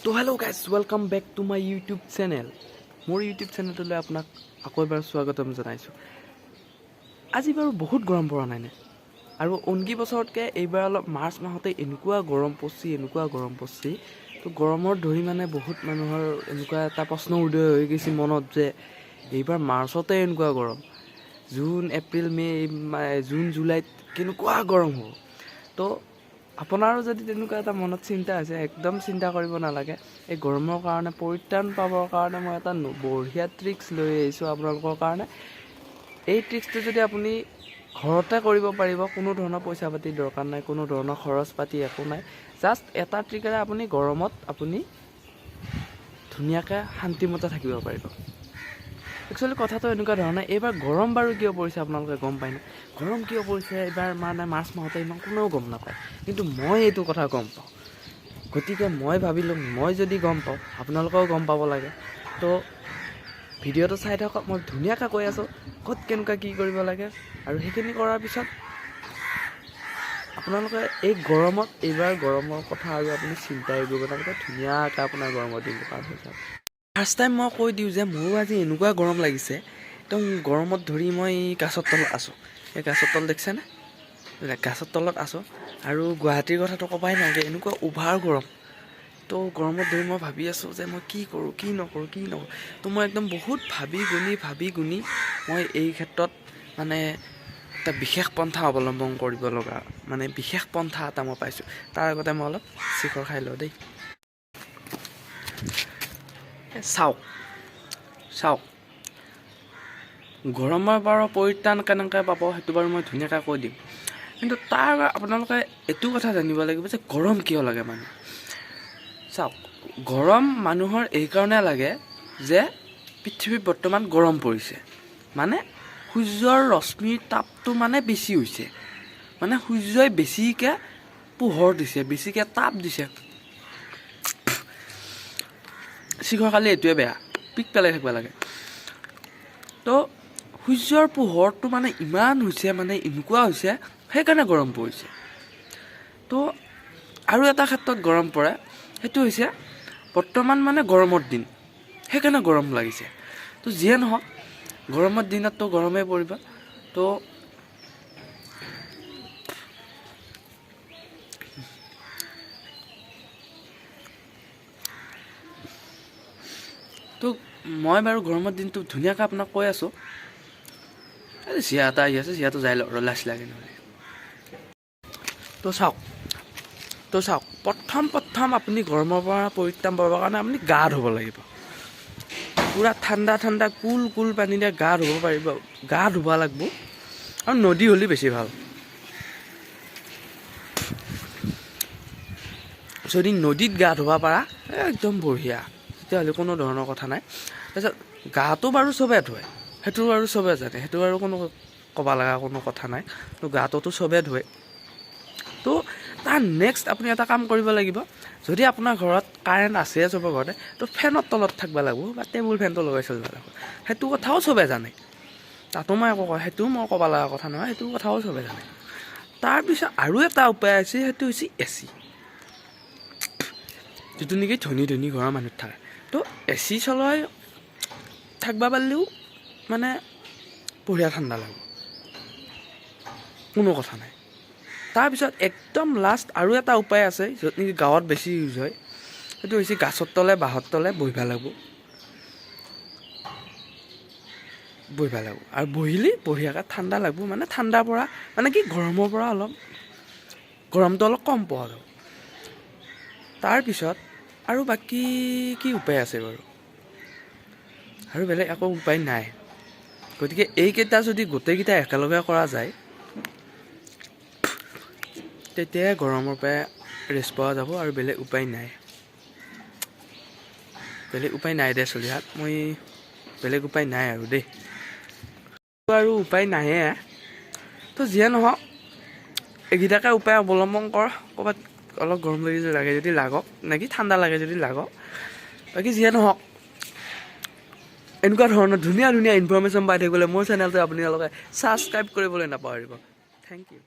তো hello' guys welcome back to my YouTube channel. মোৰ YouTube চেনেলটোলৈ আপোনাক আকৌ এবাৰ স্বাগতম জনাইছোঁ। আজি বাৰু বহুত গৰম পৰা নাইনে, আৰু অনকি বছৰতকৈ এইবাৰ অলপ মাৰ্চ মাহতে এনেকুৱা গৰম পৰছি তো গৰমত ধৰি মানে বহুত মানুহৰ এনেকুৱা এটা প্ৰশ্ন উদয় হৈ গৈছে মনত যে এইবাৰ মাৰ্চতে এনেকুৱা গৰম, জুন এপ্ৰিল মে' জুন জুলাইত কেনেকুৱা গৰম হ'ব। তো আপোনাৰো যদি তেনেকুৱা এটা মনত চিন্তা হৈছে, একদম চিন্তা কৰিব নালাগে। এই গৰমৰ কাৰণে পৰিত্ৰাণ পাবৰ কাৰণে মই এটা বঢ়িয়া ট্ৰিক্স লৈ আহিছোঁ আপোনালোকৰ কাৰণে। এই ট্ৰিক্সটো যদি আপুনি ঘৰতে কৰিব পাৰিব, কোনো ধৰণৰ পইচা পাতি দৰকাৰ নাই, কোনো ধৰণৰ খৰচ পাতি একো নাই। জাষ্ট এটা ট্ৰিকেৰে আপুনি গৰমত আপুনি ধুনীয়াকৈ শান্তিমতে থাকিব পাৰিব। একচুৱেলি কথাটো এনেকুৱা ধৰণে, এইবাৰ গৰম বাৰু কিয় পৰিছে আপোনালোকে গম পায় ন? গৰম কিয় পৰিছে এইবাৰ মানে মাৰ্চ মাহতে ইমান কোনেও গম নাপায়, কিন্তু মই এইটো কথা গম পাওঁ। গতিকে মই ভাবিলোঁ, মই যদি গম পাওঁ আপোনালোকেও গম পাব লাগে। তো ভিডিঅ'টো চাই থাকক, মই ধুনীয়াকৈ কৈ আছোঁ ক'ত কেনেকুৱা কি কৰিব লাগে, আৰু সেইখিনি কৰাৰ পিছত আপোনালোকে এই গৰমত, এইবাৰ গৰমৰ কথা আৰু আপুনি চিন্তাই কৰিব নালাগে, ধুনীয়াকৈ আপোনাৰ গৰমৰ দিনটো পাৰ হৈ যাব। ফাৰ্ষ্ট টাইম মই কৈ দিওঁ যে মোৰো আজি এনেকুৱা গৰম লাগিছে, একদম গৰমত ধৰি মই গাছৰ তলত আছোঁ। এই গাছৰ তল দেখিছেনে? গাছৰ তলত আছোঁ, আৰু গুৱাহাটীৰ কথাটো ক'বাই নালাগে, এনেকুৱা অভাৰ গৰম। তো গৰমত ধৰি মই ভাবি আছোঁ যে মই কি কৰোঁ, কি নকৰোঁ। তো মই একদম বহুত ভাবি গুণি মই এই ক্ষেত্ৰত মানে এটা বিশেষ পন্থা অৱলম্বন কৰিব লগা, মানে বিশেষ পন্থা এটা মই পাইছোঁ। তাৰ আগতে মই অলপ চিখৰ খাই লওঁ দেই। চাওক গৰমৰ পৰা পৰিত্ৰাণ কেনেকৈ পাব সেইটো বাৰু মই ধুনীয়াকৈ কৈ দিম, কিন্তু তাৰ আপোনালোকে এইটো কথা জানিব লাগিব যে গৰম কিয় লাগে মানুহ। চাওক, গৰম মানুহৰ এইকাৰণে লাগে যে পৃথিৱীত বৰ্তমান গৰম পৰিছে, মানে সূৰ্যৰ ৰশ্মিৰ তাপটো মানে বেছি হৈছে, মানে সূৰ্যই বেছিকৈ পোহৰ দিছে, বেছিকৈ তাপ দিছে। চিখৰ খালে এইটোৱে বেয়া, পিক পেলাই থাকিব লাগে। তো সূৰ্যৰ পোহৰটো মানে ইমান হৈছে, মানে এনেকুৱা হৈছে, সেইকাৰণে গৰম পৰিছে। তো আৰু এটা ক্ষেত্ৰত গৰম পৰে, সেইটো হৈছে বৰ্তমান মানে গৰমৰ দিন, সেইকাৰণে গৰম লাগিছে। তো যিয়ে নহওক, গৰমৰ দিনততো গৰমেই পৰিব। তো মই বাৰু গৰমৰ দিনটো ধুনীয়াকৈ আপোনাক কৈ আছোঁ। চিয়া এটা আহি আছে, চিয়াটো যাই লাজ লাগে নহ'লে। তো চাওক, প্ৰথম আপুনি গৰমৰ পৰা পৰিত্ৰাণ পাবৰ কাৰণে আপুনি গা ধুব লাগিব। পূৰা ঠাণ্ডা কুল পানীৰে গা ধুব পাৰিব, গা ধুব লাগিব, আৰু নদী হ'লে বেছি ভাল। যদি নদীত গা ধুব পাৰা একদম বঢ়িয়া, তেতিয়াহ'লে কোনো ধৰণৰ কথা নাই। তাৰপিছত গাটো বাৰু চবেই ধুৱে, সেইটো বাৰু চবেই জানে, সেইটো বাৰু কোনো ক'ব লগা কোনো কথা নাই। তো গাটোতো চবেই ধুৱে। তো তাৰ নেক্সট আপুনি এটা কাম কৰিব লাগিব, যদি আপোনাৰ ঘৰত কাৰেণ্ট আছে চবৰ ঘৰতে, তো ফেনৰ তলত থাকিব লাগিব, বা টেবুল ফেনটো লগাই চলিব লাগিব। সেইটো কথাও চবেই জানে, তাতো মই একো কওঁ, সেইটোও মই ক'ব লগা কথা নহয়, সেইটো কথাও চবেই জানে। তাৰপিছত আৰু এটা উপায় আছে, সেইটো হৈছে AC, যিটো নেকি ধনী ঘৰৰ মানুহ থাকে। তো AC চলাই থাকিব পাৰিলেও মানে বঢ়িয়া ঠাণ্ডা লাগিব, কোনো কথা নাই। তাৰপিছত একদম লাষ্ট আৰু এটা উপায় আছে, য'ত নেকি গাঁৱত বেছি ইউজ হয়, সেইটো হৈছে গাছৰ তলে বাঁহৰ তলে বহিব লাগিব, আৰু বহিলে বঢ়িয়াকৈ ঠাণ্ডা লাগিব। মানে ঠাণ্ডাৰ পৰা মানে কি, গৰমৰ পৰা গৰমটো অলপ কম পোৱা যাব। তাৰপিছত আৰু বাকী কি উপায় আছে বাৰু, আৰু বেলেগ একো উপায় নাই। গতিকে এইকেইটা যদি গোটেইকেইটা একেলগে কৰা যায়, তেতিয়াই গৰমৰ পৰা ৰেষ্ট পোৱা যাব, আৰু বেলেগ উপায় নাই দে চলিহাত, মই বেলেগ উপায় নাই আৰু দেই, আৰু উপায় নাহে। তো যিয়ে নহওক, এইকেইটাকে উপায় অৱলম্বন কৰ, ক'ৰবাত অলপ গৰম লাগে যদি লাগক, নেকি ঠাণ্ডা লাগে যদি লাগক। বাকী যিয়ে নহওক, এনেকুৱা ধৰণৰ ধুনীয়া ইনফৰমেশ্যন পাই থাকিবলৈ মোৰ চেনেলটো আপোনালোকে ছাবস্ক্ৰাইব কৰিবলৈ নাপাহৰিব। Thank U.